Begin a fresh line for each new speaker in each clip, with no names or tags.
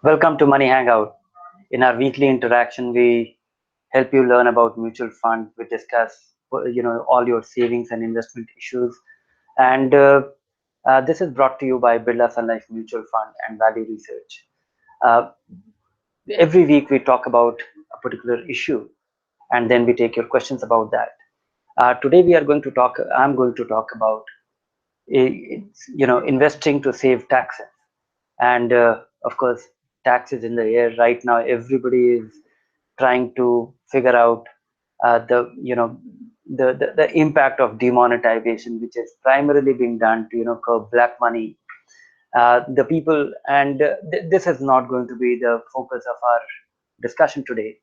Welcome to Money Hangout. In our weekly interaction, we help you learn about mutual fund. We discuss, all your savings and investment issues. And this is brought to you by Birla Sun Life Mutual Fund and Value Research. Uh, every week we talk about a particular issue, and then we take your questions about that. Today we are going to talk. I'm going to talk about, investing to save taxes. And of course, taxes in the air right now. Everybody is trying to figure out the impact of demonetization, which is primarily being done to curb black money. The people, and this is not going to be the focus of our discussion today.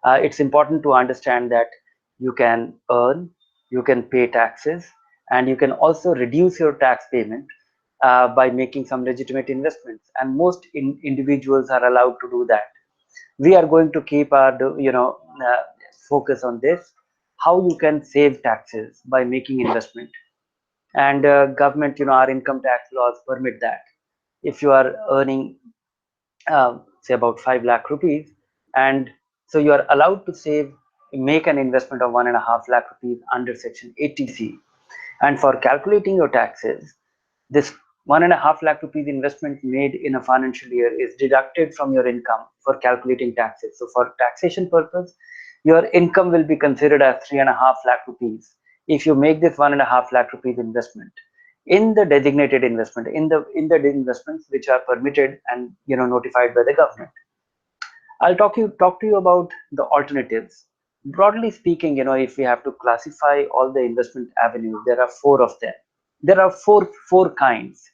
It's important to understand that you can earn, you can pay taxes, and you can also reduce your tax payment by making some legitimate investments. And most individuals are allowed to do that. We are going to keep our focus on this: how you can save taxes by making investment. And government, our income tax laws permit that. If you are earning say about 5 lakh rupees, and so you are allowed to make an investment of 1.5 lakh rupees under section 80C. And for calculating your taxes, this 1.5 lakh rupees investment made in a financial year is deducted from your income for calculating taxes. So for taxation purpose, your income will be considered as 3.5 lakh rupees if you make this 1.5 lakh rupees investment in the designated investment, in the investments which are permitted and notified by the government. I'll talk to you about the alternatives. Broadly speaking, if we have to classify all the investment avenues, there are four of them. There are four kinds.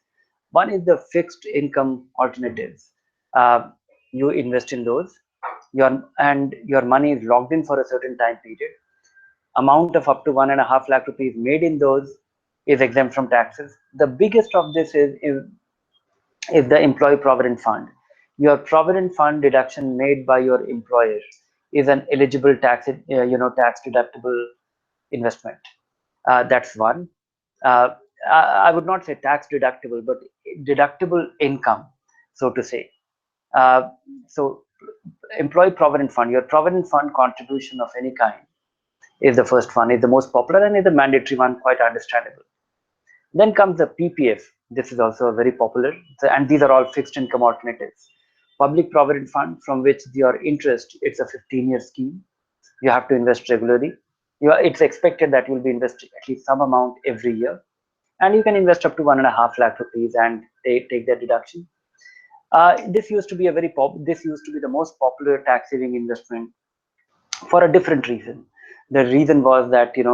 One is the fixed income alternatives. You invest in those, your money is locked in for a certain time period. Amount of up to 1.5 lakh rupees made in those is exempt from taxes. The biggest of this is the employee provident fund. Your provident fund deduction made by your employer is an eligible tax deductible investment. That's one. Uh, I would not say tax deductible, but deductible income, so to say. Uh, so, employee provident fund, your provident fund contribution of any kind is the first one, is the most popular, and is the mandatory one, quite understandable. Then comes the PPF. This is also very popular, and these are all fixed income alternatives. Public Provident Fund, from which your interest, it's a 15-year scheme. You have to invest regularly. It's expected that you'll be investing at least some amount every year, and you can invest up to 1.5 lakh rupees and take that deduction. This used to be the most popular tax saving investment for a different reason. The reason was that it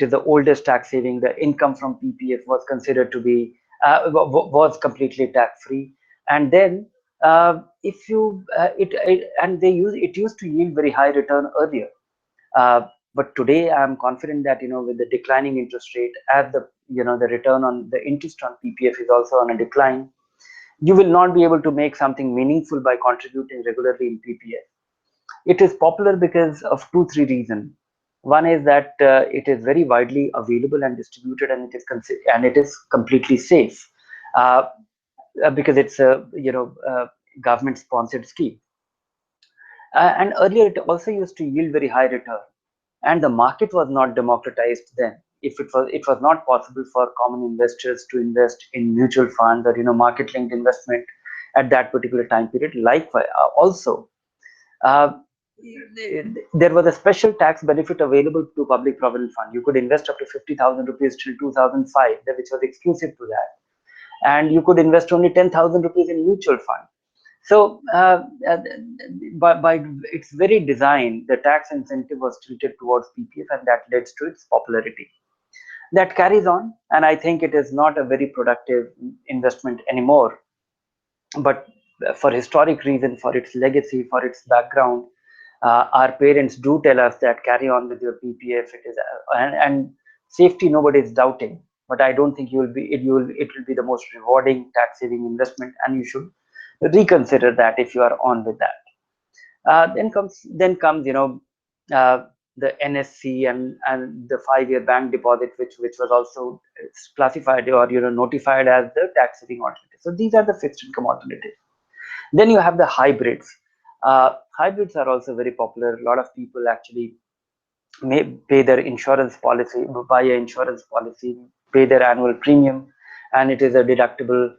is the oldest tax saving. The income from PPF was considered to be was completely tax free, and then if you it and they use it used to yield very high return earlier. But today I'm confident that with the declining interest rate, as the return on the interest on PPF is also on a decline, you will not be able to make something meaningful by contributing regularly in PPF. It is popular because of three reasons. One is that it is very widely available and distributed, and it is completely safe uh, because it's a government sponsored scheme. And earlier it also used to yield very high return, and the market was not democratized then. If it was not possible for common investors to invest in mutual funds or market linked investment at that particular time period. Likewise, also uh, there was a special tax benefit available to public provident fund. You could invest up to 50,000 rupees till 2005, which was exclusive to that, and you could invest only 10,000 rupees in mutual fund. So by its very design, the tax incentive was tilted towards PPF, and that led to its popularity. That carries on, and I think it is not a very productive investment anymore. But for historic reason, for its legacy, for its background, our parents do tell us that carry on with your PPF. It is and safety nobody is doubting, but I don't think it will be the most rewarding tax saving investment, and you should reconsider that if you are on with that. Then comes uh, the NSC and the 5-year bank deposit, which was also classified or notified as the tax saving alternative. So these are the fixed income alternatives. Then you have the hybrids. Hybrids are also very popular. A lot of people actually may pay their insurance policy, buy an insurance policy, pay their annual premium, and it is a deductible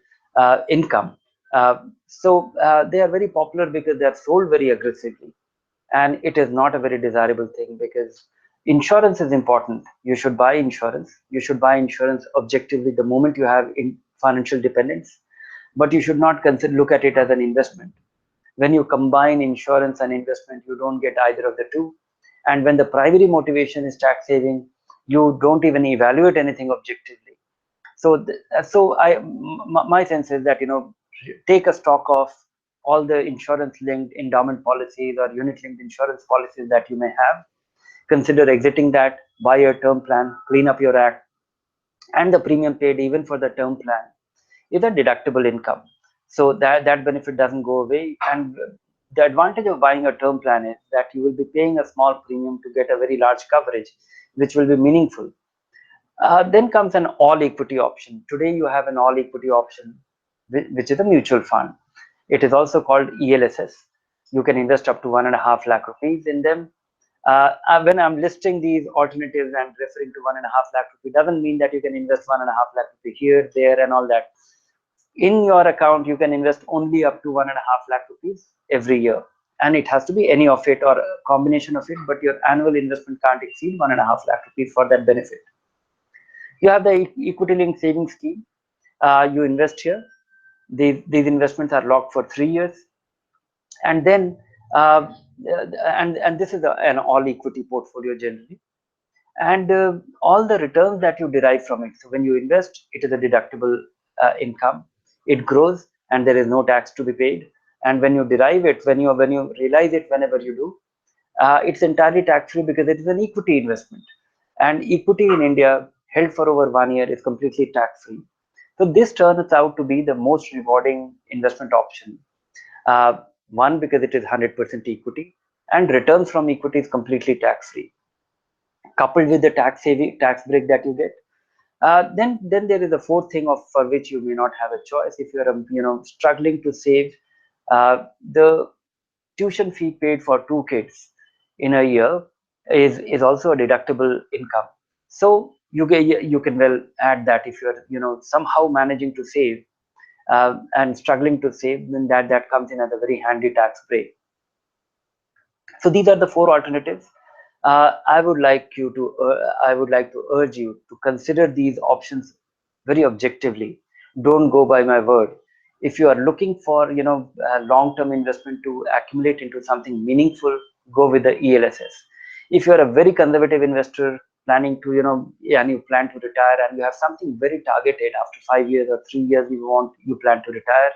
income. They are very popular because they are sold very aggressively, and it is not a very desirable thing because insurance is important. You should buy insurance. You should buy insurance objectively the moment you have in financial dependence, but you should not look at it as an investment. When you combine insurance and investment, you don't get either of the two. And when the primary motivation is tax saving, you don't even evaluate anything objectively. So, my sense is that take a stock of all the insurance-linked endowment policies or unit-linked insurance policies that you may have. Consider exiting that, buy a term plan, clean up your act, and the premium paid even for the term plan is a deductible income. So that benefit doesn't go away. And the advantage of buying a term plan is that you will be paying a small premium to get a very large coverage, which will be meaningful. Then comes an all equity option. Today you have an all equity option, which is a mutual fund. It is also called ELSS. You can invest up to 1.5 lakh rupees in them. When I'm listing these alternatives and referring to 1.5 lakh rupees, doesn't mean that you can invest 1.5 lakh rupees here, there, and all that. In your account, you can invest only up to 1.5 lakh rupees every year, and it has to be any of it or a combination of it. But your annual investment can't exceed 1.5 lakh rupees for that benefit. You have the equity linked savings scheme. You invest here. These investments are locked for 3 years, and then and this is an all equity portfolio generally, and all the returns that you derive from it. So when you invest, it is a deductible income. It grows, and there is no tax to be paid. And when you derive it, when you realize it, whenever you do, it's entirely tax free because it is an equity investment. And equity in India held for over 1 year is completely tax free. So this turns out to be the most rewarding investment option. One, because it is 100% equity, and returns from equity is completely tax free. Coupled with the tax break that you get, then there is a fourth thing for which you may not have a choice. If you're struggling to save, the tuition fee paid for 2 kids in a year is also a deductible income. So you can well add that. If you're somehow managing to save and struggling to save, then that comes in as a very handy tax break. So these are the 4 alternatives. I would like to urge you to consider these options very objectively. Don't go by my word. If you are looking for long-term investment to accumulate into something meaningful, go with the ELSS. If you are a very conservative investor planning to and you plan to retire and you have something very targeted after 5 years or 3 years you plan to retire,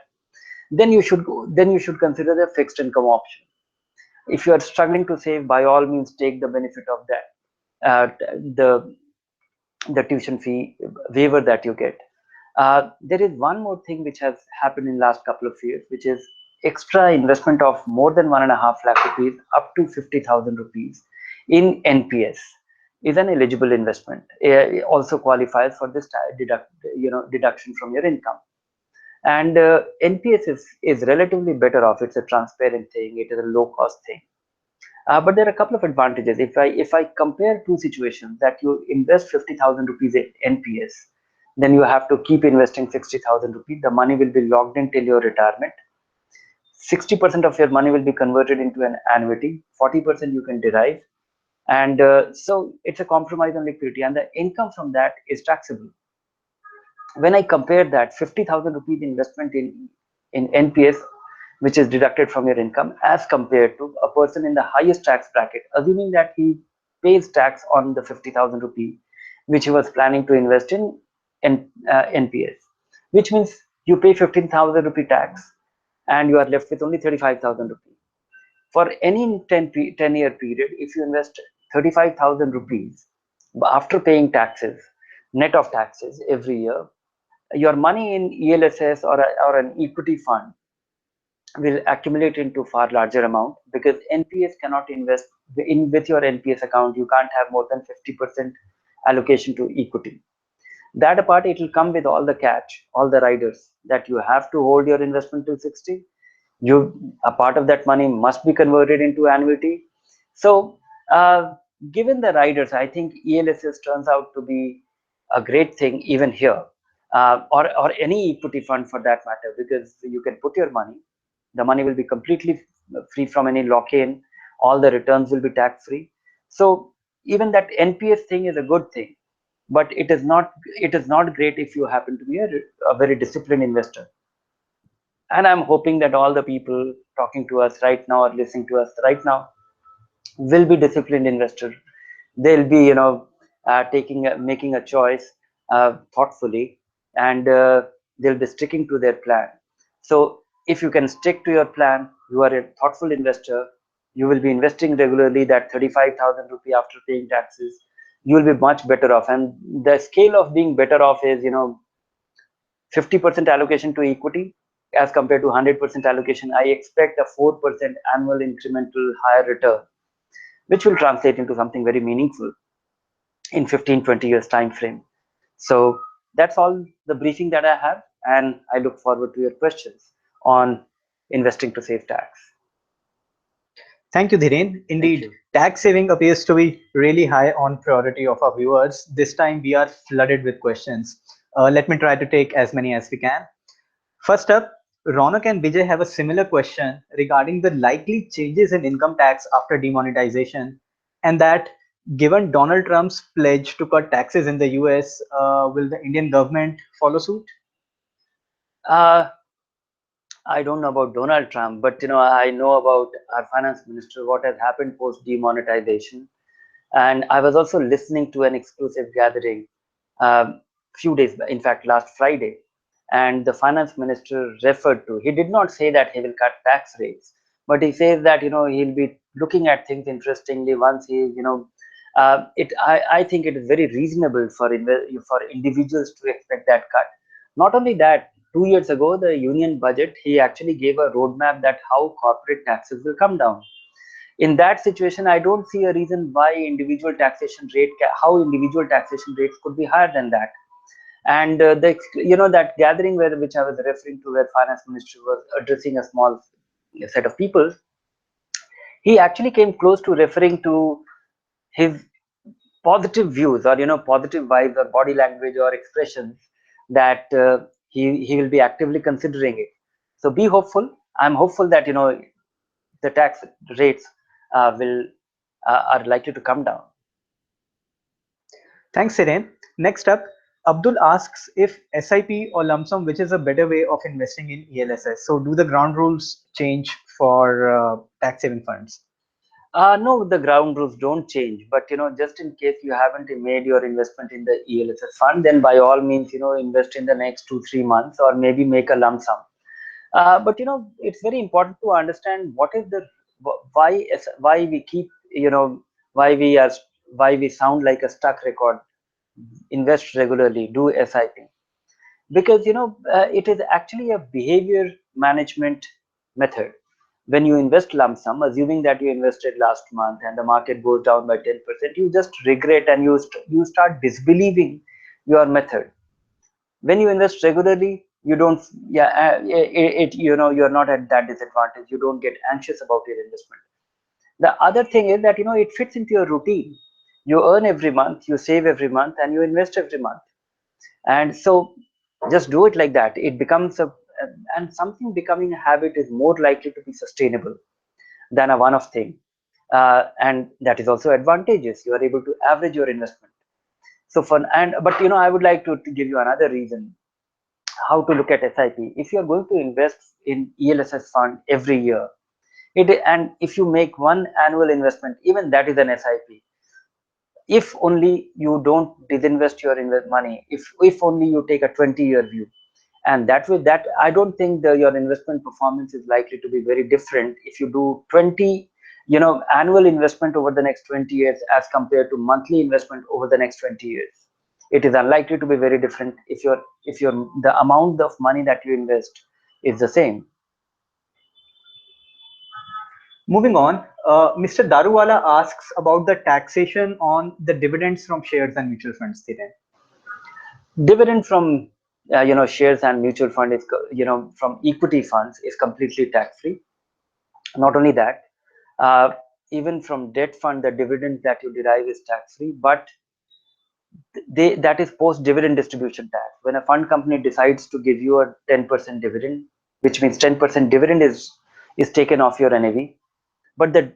then you should consider the fixed income option. If you are struggling to save, by all means take the benefit of that, the tuition fee waiver that you get. There is one more thing which has happened in last couple of years, which is extra investment of more than 1.5 lakh rupees up to 50,000 rupees in NPS is an eligible investment. It also qualifies for this deduction from your income. And NPS is relatively better off. It's a transparent thing. It is a low cost thing. But there are a couple of advantages. If I compare two situations, that you invest 50,000 rupees in NPS, then you have to keep investing 60,000 rupees. The money will be locked in till your retirement. 60% of your money will be converted into an annuity. 40% you can derive, and so it's a compromise on liquidity, and the income from that is taxable. When I compare that 50,000 rupees investment in NPS, which is deducted from your income, as compared to a person in the highest tax bracket, assuming that he pays tax on the 50,000 rupee which he was planning to invest in NPS, which means you pay 15,000 rupee tax and you are left with only 35,000 rupees. For any 10-year period, if you invest 35,000 rupees after paying taxes, net of taxes every year, your money in ELSS or an equity fund will accumulate into far larger amount, because NPS cannot invest in with your NPS account. You can't have more than 50% allocation to equity. That apart, it will come with all the catch, all the riders, that you have to hold your investment till 60. A part of that money must be converted into annuity. So given the riders, I think ELSS turns out to be a great thing even here, or any equity fund for that matter, because you can put your money, the money will be completely free from any lock-in, all the returns will be tax-free. So even that NPS thing is a good thing, but it is not great if you happen to be a very disciplined investor. And I'm hoping that all the people talking to us right now or listening to us right now will be disciplined investor. They'll be making a choice thoughtfully, and they'll be sticking to their plan. So if you can stick to your plan, you are a thoughtful investor, you will be investing regularly that 35,000 rupee after paying taxes, you will be much better off. And the scale of being better off is 50% allocation to equity as compared to 100% allocation. I expect a 4% annual incremental higher return, which will translate into something very meaningful in 15-20 years time frame. So that's all the briefing that I have, and I look forward to your questions on investing to save tax.
Thank you, Dhiren.
Thank
Indeed,
you.
tax saving appears to be really high on priority of our viewers. This time we are flooded with questions. Let me try to take as many as we can. First up, Ronak and Vijay have a similar question regarding the likely changes in income tax after demonetization, and that given Donald Trump's pledge to cut taxes in the US, will the Indian government follow suit?
uh, I don't know about Donald Trump, but I know about our finance minister, what has happened post demonetization. And I was also listening to an exclusive gathering few days, in fact, last Friday, and the finance minister referred to. He did not say that he will cut tax rates, but he says that he'll be looking at things interestingly once he it. I think it is very reasonable for individuals to expect that cut. Not only that, 2 years ago, the union budget, he actually gave a roadmap that how corporate taxes will come down. In that situation, I don't see a reason why how individual taxation rates could be higher than that. And that gathering which I was referring to, where finance minister was addressing a small set of people, he actually came close to referring to his positive views, or positive vibes or body language or expressions, that he will be actively considering it. So be hopeful. I'm hopeful that the tax rates will are likely to come down.
Thanks, Dhiren. Next up, Abdul asks if SIP or lump sum, which is a better way of investing in ELSS. So, do the ground rules change for tax saving funds?
No, the ground rules don't change, but just in case you haven't made your investment in the ELSS fund, then by all means, invest in the next 2-3 months, or maybe make a lump sum. But it's very important to understand what is the why we keep why we are why we sound like a stuck record. Invest regularly, do SIP, because it is actually a behavior management method. When you invest lump sum, assuming that you invested last month and the market goes down by 10%, you just regret, and you start disbelieving your method. When you invest regularly, you don't you're not at that disadvantage. You don't get anxious about your investment. The other thing is that it fits into your routine. You earn every month, you save every month, and you invest every month. And so just do it like that. It becomes and something becoming a habit is more likely to be sustainable than a one-off thing. And that is also advantageous. You are able to average your investment. So but I would like to give you another reason how to look at SIP. If you are going to invest in ELSS fund every year, and if you make one annual investment, even that is an SIP. If only you don't disinvest your money, if only you take a 20-year view, and that I don't think your investment performance is likely to be very different if you do 20 annual investment over the next 20 years as compared to monthly investment over the next 20 years. It is unlikely to be very different if the amount of money that you invest is the same.
Moving on, Mr. Daruwala asks about the taxation on the dividends from shares and mutual funds. Dhiren.
Dividend from shares and mutual fund is from equity funds is completely tax free. Not only that, uh, even from debt fund, the dividend that you derive is tax free, but that is post dividend distribution tax. When a fund company decides to give you a 10% dividend, which means 10% dividend is taken off your NAV, but the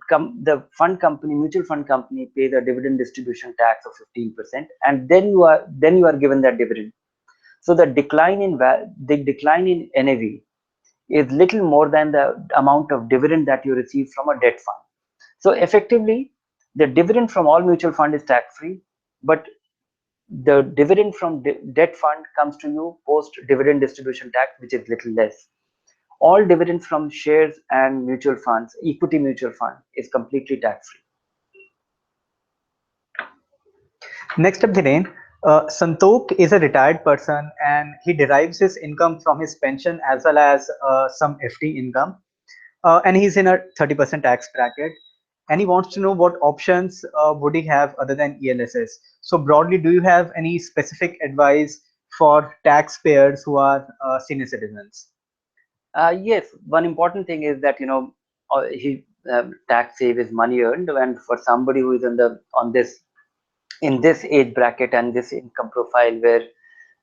fund company, mutual fund company, pays a dividend distribution tax of 15%, and then you are given that dividend. So the decline in NAV is little more than the amount of dividend that you receive from a debt fund. So effectively, the dividend from all mutual fund is tax free, but the dividend from debt fund comes to you post dividend distribution tax, which is little less. All dividends from shares and mutual funds, equity mutual fund, is completely tax free.
Next up, Dhiren. Santok is a retired person and he derives his income from his pension as well as some FD income. And he's in a 30% tax bracket. And he wants to know what options would he have other than ELSS. So broadly, do you have any specific advice for taxpayers who are senior citizens?
Yes, one important thing is that he tax save is money earned, and for somebody who is on this in this age bracket and this income profile where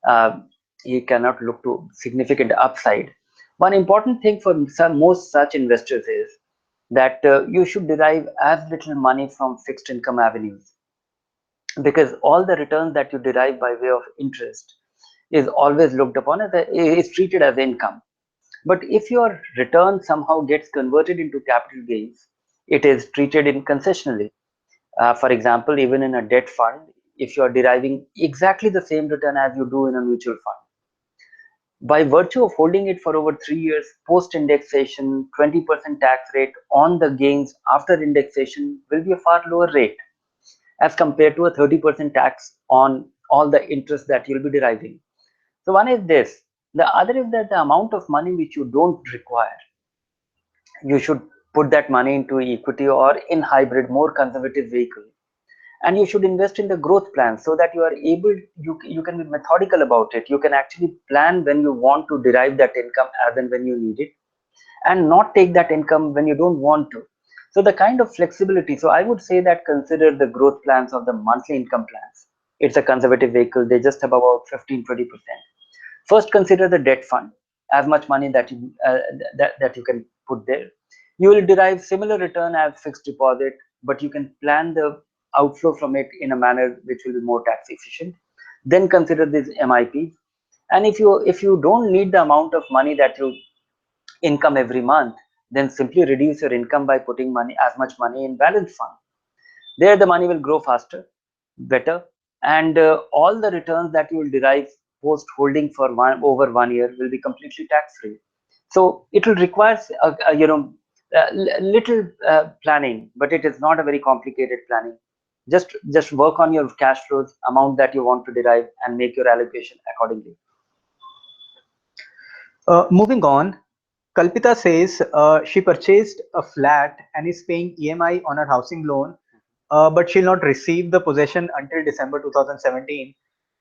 uh, he cannot look to significant upside. One important thing for most such investors is that you should derive as little money from fixed income avenues, because all the returns that you derive by way of interest is always looked upon as is treated as income. But if your return somehow gets converted into capital gains, it is treated in concessionally. For example, even in a debt fund, if you are deriving exactly the same return as you do in a mutual fund, by virtue of holding it for over 3 years, post indexation, 20% tax rate on the gains after indexation will be a far lower rate as compared to a 30% tax on all the interest that you'll be deriving. So, one is this. The other is that the amount of money which you don't require, you should put that money into equity or in hybrid, more conservative vehicle. And you should invest in the growth plan so that you are able, you can be methodical about it. You can actually plan when you want to derive that income as and when you need it, and not take that income when you don't want to. So the kind of flexibility, so I would say that consider the growth plans of the monthly income plans. It's a conservative vehicle, they just have about 15-20%. First, consider the debt fund, as much money that you can put there. You will derive similar return as fixed deposit, but you can plan the outflow from it in a manner which will be more tax efficient. Then consider these MIPs, and if you don't need the amount of money that you income every month, then simply reduce your income by putting money as much money in balance fund. There the money will grow faster, better, and all the returns that you will derive post holding for over 1 year will be completely tax free. So it will require little planning, but it is not a very complicated planning. Just work on your cash flows, amount that you want to derive, and make your allocation accordingly.
Moving on, Kalpita says she purchased a flat and is paying EMI on her housing loan, but she'll not receive the possession until December 2017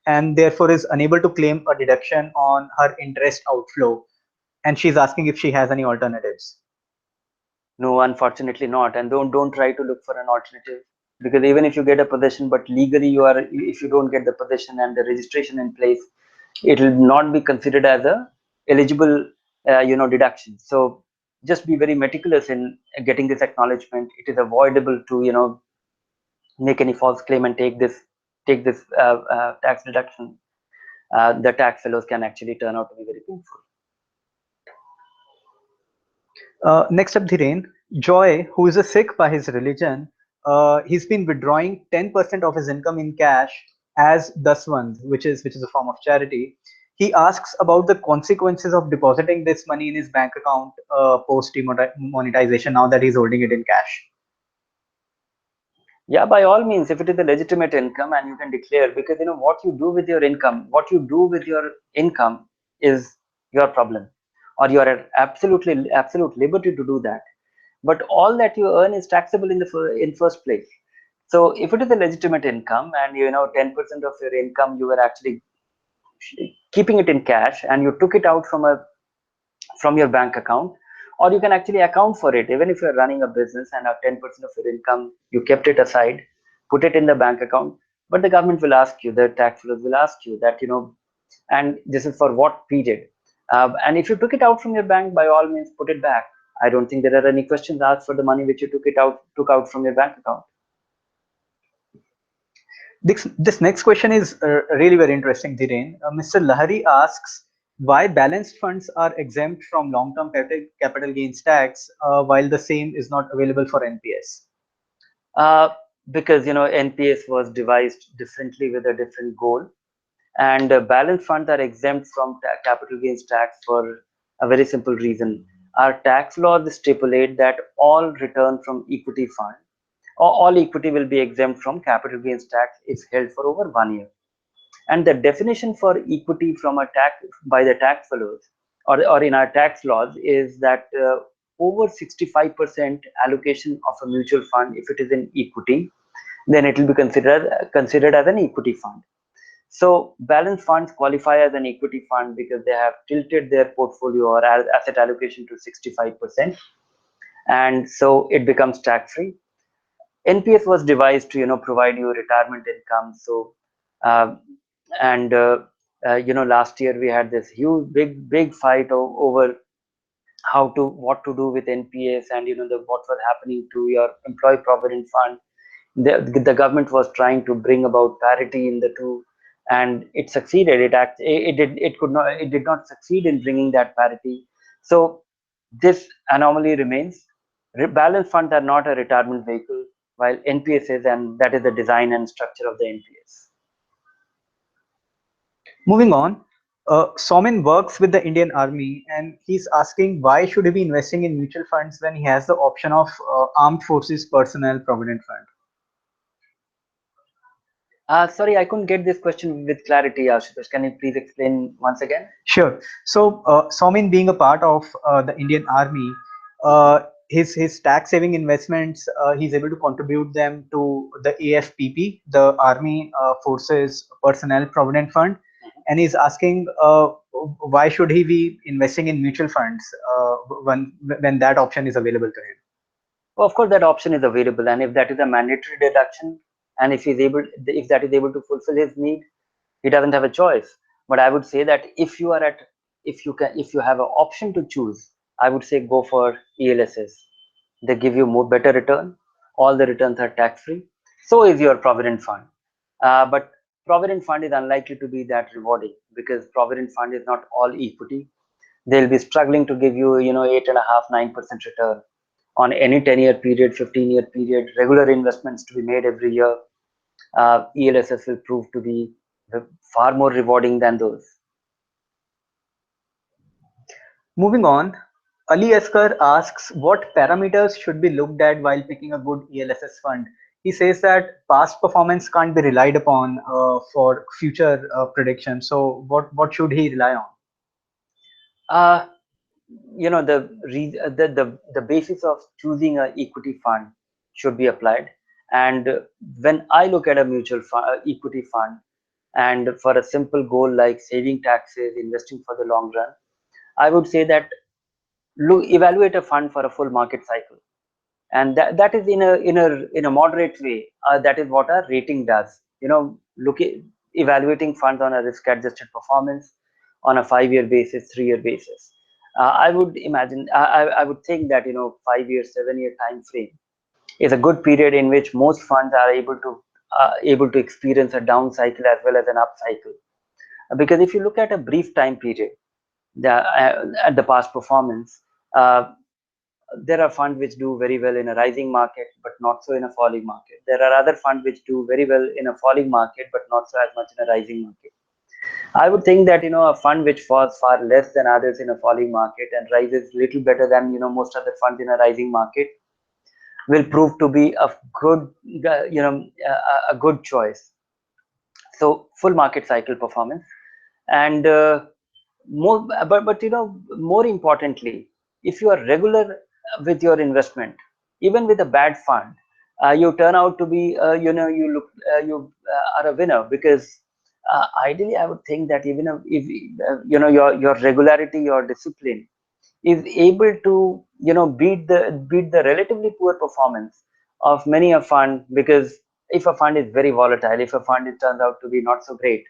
and therefore is unable to claim a deduction on her interest outflow. And she's asking if she has any alternatives.
No, unfortunately not. And don't try to look for an alternative, because even if you get a possession, but legally if you don't get the possession and the registration in place, it will not be considered as a eligible deduction. So just be very meticulous in getting this acknowledgement. It is avoidable to make any false claim and take this tax deduction. The tax fellows can actually turn out to be very painful.
Next up, Dhiren, Joy, who is a Sikh by his religion, he's been withdrawing 10% of his income in cash as daswand, which is a form of charity. He asks about the consequences of depositing this money in his bank account post demonetization now that he's holding it in cash.
Yeah, by all means, if it is a legitimate income and you can declare, because what you do with your income, is your problem, or you are at absolute liberty to do that. but all that you earn is taxable in in first place. So if it is a legitimate income and 10% of your income you were actually keeping it in cash and you took it out from your bank account, or you can actually account for it even if you're running a business and 10% of your income you kept it aside, put it in the bank account, but the government will ask you, the tax laws will ask you that and this is for what period. And if you took it out from your bank, by all means put it back. I don't think there are any questions asked for the money which you took out from your bank account.
This next question is really very interesting, Dhiren. Mr. Lahari asks why balanced funds are exempt from long-term capital gains tax while the same is not available for NPS.
uh, because NPS was devised differently with a different goal, and balance funds are exempt from capital gains tax for a very simple reason. Our tax laws stipulate that all return from equity fund or all equity will be exempt from capital gains tax if held for over 1 year. And the definition for equity from a tax by the tax fellows, or in our tax laws, is that over 65% allocation of a mutual fund, if it is in equity, then it will be considered as an equity fund. So balance funds qualify as an equity fund because they have tilted their portfolio or asset allocation to 65%, and so it becomes tax free. NPS was devised to provide you retirement income. So uh, and last year we had this huge big fight over what to do with NPS, and what was happening to your employee provident fund. The government was trying to bring about parity in the two, and it succeeded. It did not succeed in bringing that parity. So this anomaly remains. Balance funds are not a retirement vehicle, while NPS is, and that is the design and structure of the NPS.
Moving on, Somin works with the Indian Army and he's asking why should he be investing in mutual funds when he has the option of Armed Forces Personnel Provident Fund.
Sorry, I couldn't get this question with clarity, Ashutosh. Can you please explain once again?
Sure. So, Somin being a part of the Indian Army, his tax saving investments, he's able to contribute them to the AFPP, the Army Forces Personnel Provident Fund, and he's asking why should he be investing in mutual funds when that option is available to him.
Well, of course, that option is available, and if that is a mandatory deduction, and if that is able to fulfill his need, he doesn't have a choice. But I would say that if you have an option to choose, I would say go for ELSS. They give you more better return. All the returns are tax free. So is your provident fund. But provident fund is unlikely to be that rewarding because provident fund is not all equity. They'll be struggling to give you 8.5 9% return on any 10-year period, 15-year period. Regular investments to be made every year. ELSS will prove to be far more rewarding than those.
Moving on, Ali Askar asks what parameters should be looked at while picking a good ELSS fund. He says that past performance can't be relied upon for future prediction. So, what should he rely on?
Uh, the basis of choosing a equity fund should be applied. And when I look at a mutual fund, equity fund, and for a simple goal like saving taxes, investing for the long run, I would say that evaluate a fund for a full market cycle, and that is in a moderate way. That is what a rating does. Evaluating funds on a risk adjusted performance on a 5-year basis, 3-year basis. I would imagine, I would think that 5 year, 7-year time frame is a good period in which most funds are able to experience a down cycle as well as an up cycle. Because if you look at a brief time period, at the past performance, uh, there are funds which do very well in a rising market but not so in a falling market. There are other funds which do very well in a falling market but not so as much in a rising market. I would think that a fund which falls far less than others in a falling market and rises little better than most other funds in a rising market will prove to be a good a good choice. So full market cycle performance, and more, but more importantly, if you are regular with your investment. Even with a bad fund, you turn out to be, you are a winner, because ideally I would think that even if your regularity, your discipline is able to beat the relatively poor performance of many a fund. Because if a fund is very volatile, if a fund turns out to be not so great,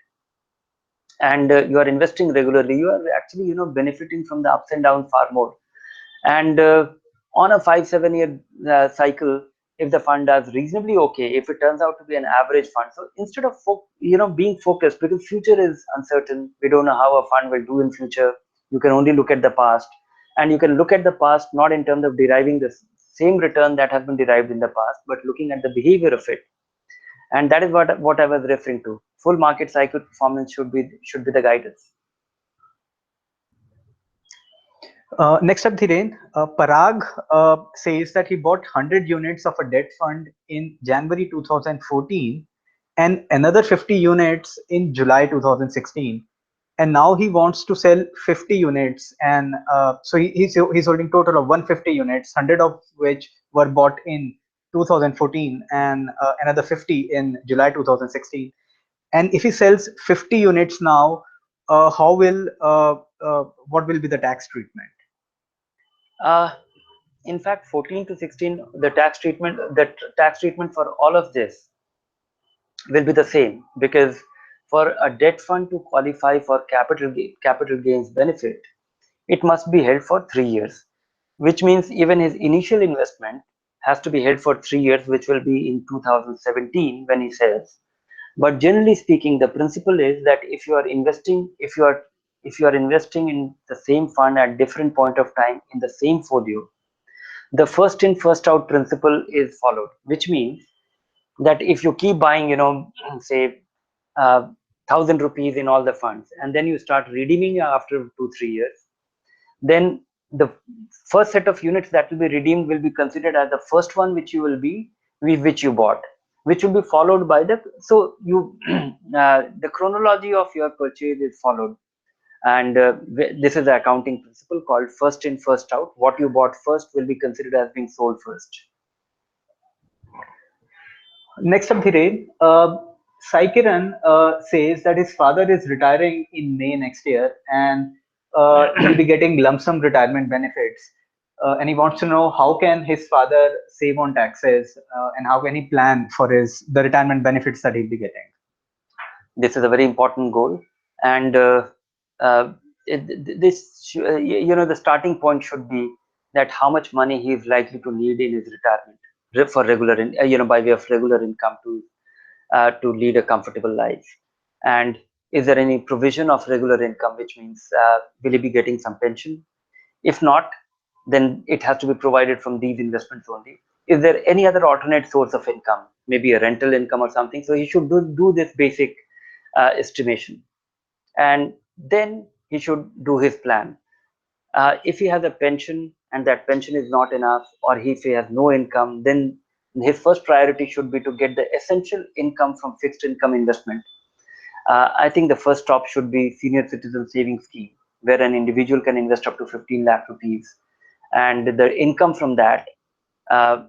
and you are investing regularly, you are actually benefiting from the ups and downs far more. And on a 5-7 year cycle, if the fund does reasonably okay, if it turns out to be an average fund, so instead of being focused, because future is uncertain, we don't know how a fund will do in future. You can only look at the past, and you can look at the past not in terms of deriving the same return that has been derived in the past, but looking at the behavior of it. And that is what I was referring to. Full market cycle performance should be the guidance.
Next up, Dhiren, Parag says that he bought 100 units of a debt fund in January 2014 and another 50 units in July 2016. And now he wants to sell 50 units. And so he's holding total of 150 units, 100 of which were bought in 2014 and another 50 in July 2016. And if he sells 50 units now, what will be the tax treatment?
uh, in fact, 14 to 16, the tax treatment for all of this will be the same, because for a debt fund to qualify for capital gains benefit, it must be held for 3 years, which means even his initial investment has to be held for 3 years, which will be in 2017 when he sells. But generally speaking, the principle is that if you are investing in the same fund at different point of time in the same folio, the first in first out principle is followed, which means that if you keep buying, say, 1,000 rupees in all the funds, and then you start redeeming after 2-3 years, then the first set of units that will be redeemed will be considered as the first one which you bought, which will be followed by you the chronology of your purchase is followed. And this is the accounting principle called first in first out. What you bought first will be considered as being sold first.
Next up, Dhiren, Saikiran says that his father is retiring in May next year and he'll be getting lump sum retirement benefits. And he wants to know how can his father save on taxes and how can he plan for the retirement benefits that he'll be getting.
This is a very important goal, and uh, the starting point should be that how much money he is likely to need in his retirement for by way of regular income to lead a comfortable life. And is there any provision of regular income, which means will he be getting some pension? If not, then it has to be provided from these investments only. Is there any other alternate source of income, maybe a rental income or something? So he should do this basic estimation, and then he should do his plan. If he has a pension and that pension is not enough, or if he has no income, then his first priority should be to get the essential income from fixed income investment. I think the first stop should be senior citizen savings scheme, where an individual can invest up to 15 lakh rupees, and the income from that uh,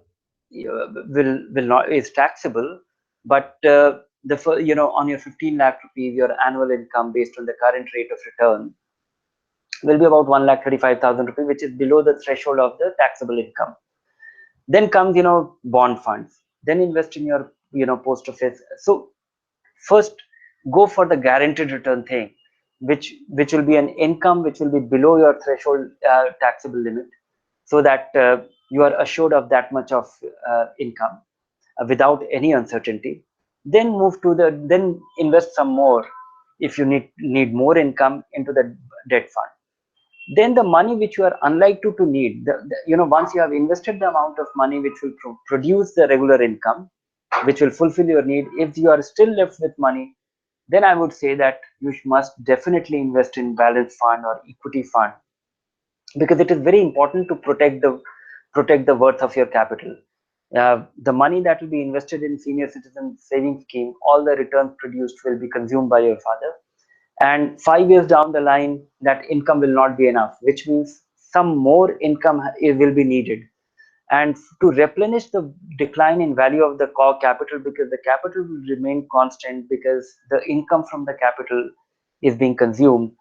will not is taxable. But on your 15 lakh rupees, your annual income based on the current rate of return will be about 1,35,000 rupees, which is below the threshold of the taxable income. Then comes bond funds. Then invest in your post office. So first, go for the guaranteed return thing, which will be an income which will be below your threshold taxable limit, so that you are assured of that much of income without any uncertainty. Then then invest some more if you need more income into the debt fund. Then the money which you are unlikely to need, once you have invested the amount of money which will produce the regular income, which will fulfill your need, if you are still left with money, then I would say that you must definitely invest in balanced fund or equity fund, because it is very important to protect the worth of your capital. The money that will be invested in senior citizen savings scheme, all the returns produced will be consumed by your father, and 5 years down the line that income will not be enough, which means some more income will be needed, and to replenish the decline in value of the core capital, because the capital will remain constant because the income from the capital is being consumed.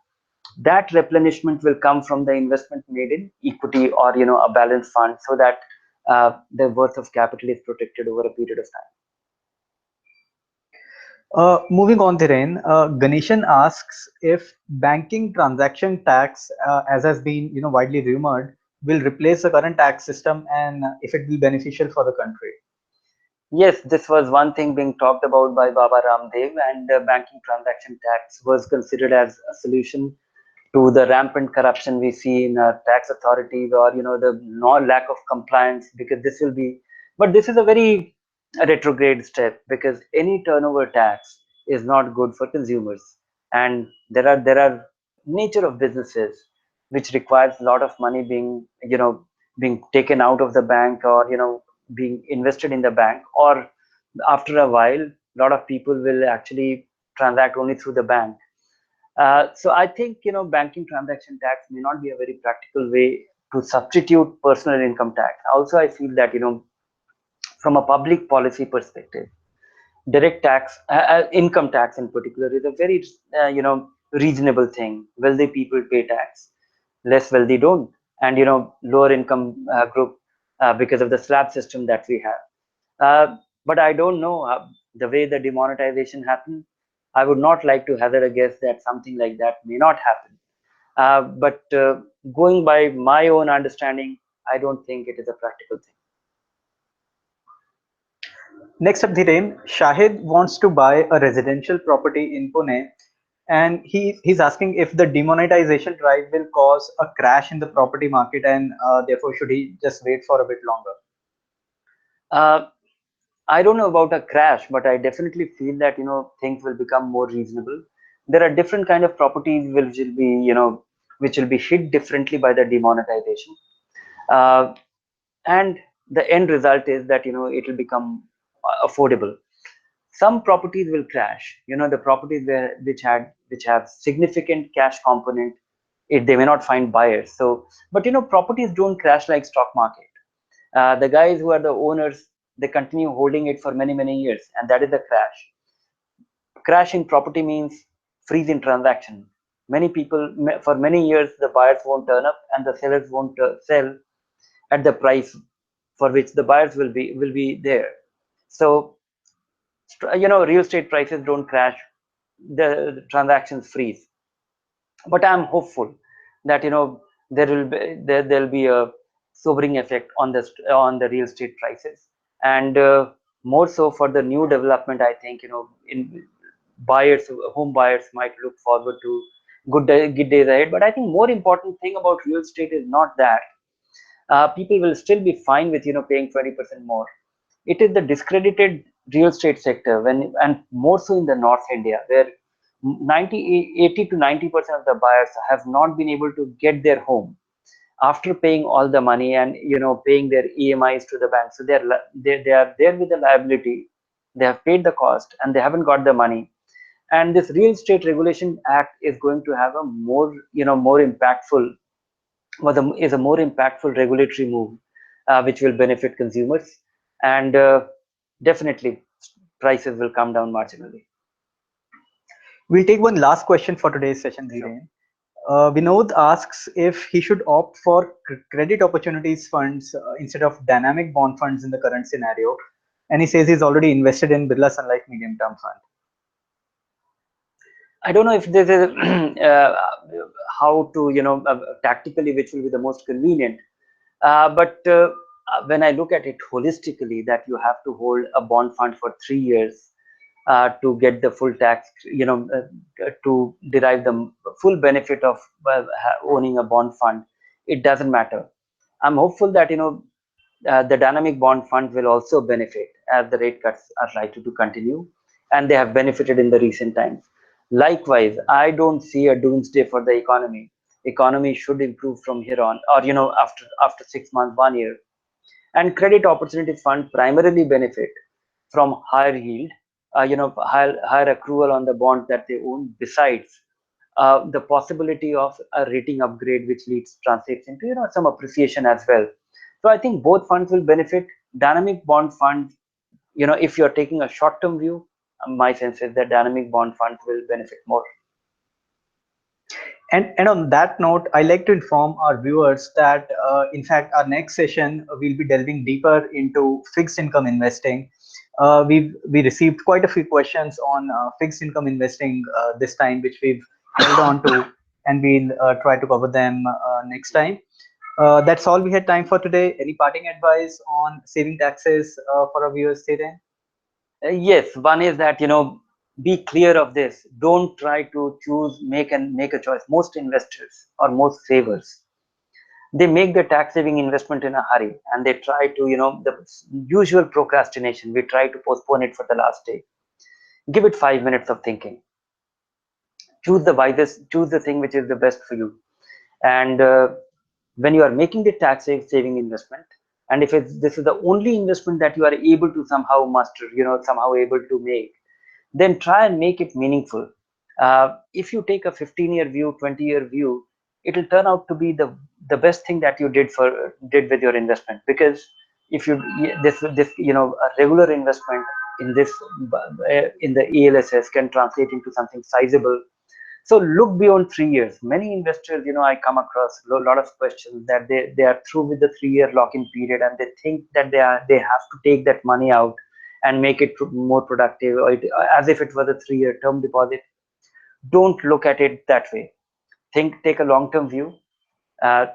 That replenishment will come from the investment made in equity or a balanced fund, so that the worth of capital is protected over a period of time.
Moving on, Dhiren, Ganeshan asks if banking transaction tax, as has been widely rumored, will replace the current tax system and if it will be beneficial for the country.
Yes, this was one thing being talked about by Baba Ramdev, and banking transaction tax was considered as a solution to the rampant corruption we see in tax authorities, or the no lack of compliance, because this will be, but this is a very retrograde step, because any turnover tax is not good for consumers, and there are nature of businesses which requires a lot of money being taken out of the bank, or being invested in the bank, or after a while a lot of people will actually transact only through the bank. So I think banking transaction tax may not be a very practical way to substitute personal income tax. Also, I feel that from a public policy perspective, direct tax, income tax in particular, is a very reasonable thing. Wealthy people pay tax, less wealthy don't, and lower income group, because of the slab system that we have. But I don't know the way the demonetization happened. I would not like to hazard a guess that something like that may not happen. But going by my own understanding, I don't think it is a practical thing.
Next up, Dhiren, Shahid wants to buy a residential property in Pune, and he's asking if the demonetization drive will cause a crash in the property market, and therefore should he just wait for a bit longer.
Uh, I don't know about a crash, but I definitely feel that things will become more reasonable. There are different kind of properties which will be hit differently by the demonetization, uh, and the end result is that it will become affordable. Some properties will crash. The properties which have significant cash component, they may not find buyers. So, but properties don't crash like stock market. The guys who are the owners, they continue holding it for many years, and that is the crash. Crash in property means freeze in transaction. Many people, for many years, the buyers won't turn up, and the sellers won't sell at the price for which the buyers will be there. So real estate prices don't crash, the transactions freeze. But I'm hopeful that there'll be a sobering effect on the real estate prices, and more so for the new development. I think in buyers home buyers might look forward to good days ahead. But I think more important thing about real estate is not that people will still be fine with paying 20% more. It is the discredited real estate sector, and more so in the North India, where 80 to 90% of the buyers have not been able to get their home after paying all the money, and paying their EMIs to the bank. So they are there with the liability. They have paid the cost and they haven't got the money. And this Real Estate Regulation Act is going to have a more impactful, is a more impactful regulatory move, which will benefit consumers, and definitely prices will come down marginally.
We'll take one last question for today's session,
Sure.
Dhiren. Vinod asks if he should opt for credit opportunities funds instead of dynamic bond funds in the current scenario. And he says he's already invested in Birla Sun Life Medium Term Fund.
I don't know if this is how to tactically which will be the most convenient. But when I look at it holistically, that you have to hold a bond fund for 3 years to get the full tax, to derive the full benefit of owning a bond fund, it doesn't matter. I'm hopeful that the dynamic bond fund will also benefit as the rate cuts are likely to continue, and they have benefited in the recent times. Likewise, I don't see a doomsday for the economy. Economy should improve from here on, or after 6 months, 1 year. And credit opportunity fund primarily benefit from higher yield, higher accrual on the bonds that they own, besides the possibility of a rating upgrade, which leads translates into some appreciation as well. So I think both funds will benefit. Dynamic bond funds, if you're taking a short-term view, my sense is that dynamic bond funds will benefit more.
And on that note, I like to inform our viewers that, in fact, our next session we'll be delving deeper into fixed income investing. We received quite a few questions on fixed income investing this time, which we've held on to, and we'll try to cover them next time. That's all we had time for today. Any parting advice on saving taxes for our viewers, Theran?
Yes, one is that be clear of this. Don't try to choose, make a choice. Most investors or most savers, they make the tax saving investment in a hurry, and they try to the usual procrastination. We try to postpone it for the last day. Give it 5 minutes of thinking. Choose the thing which is the best for you. And when you are making the tax saving investment, and if this is the only investment that you are able to somehow master, somehow able to make, then try and make it meaningful. If you take a 15-year view, 20-year view, it will turn out to be the best thing that you did with your investment. Because if you this a regular investment in this in the ALSS can translate into something sizable. So look beyond 3 years. Many investors, I come across a lot of questions that they are through with the 3-year lock-in period, and they think that they have to take that money out and make it more productive, or as if it was a 3-year term deposit. Don't look at it that way. Take a long-term view.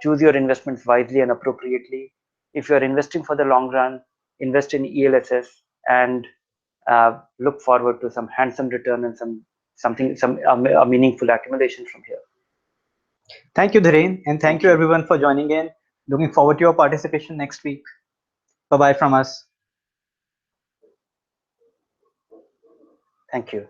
Choose your investments wisely and appropriately. If you're investing for the long run, invest in ELSS, and look forward to some handsome return and a meaningful accumulation from here.
Thank you, Dhiren, and thank
Thank
you
you.
everyone for joining in. Looking forward to your participation next week. Bye bye from us.
Thank you.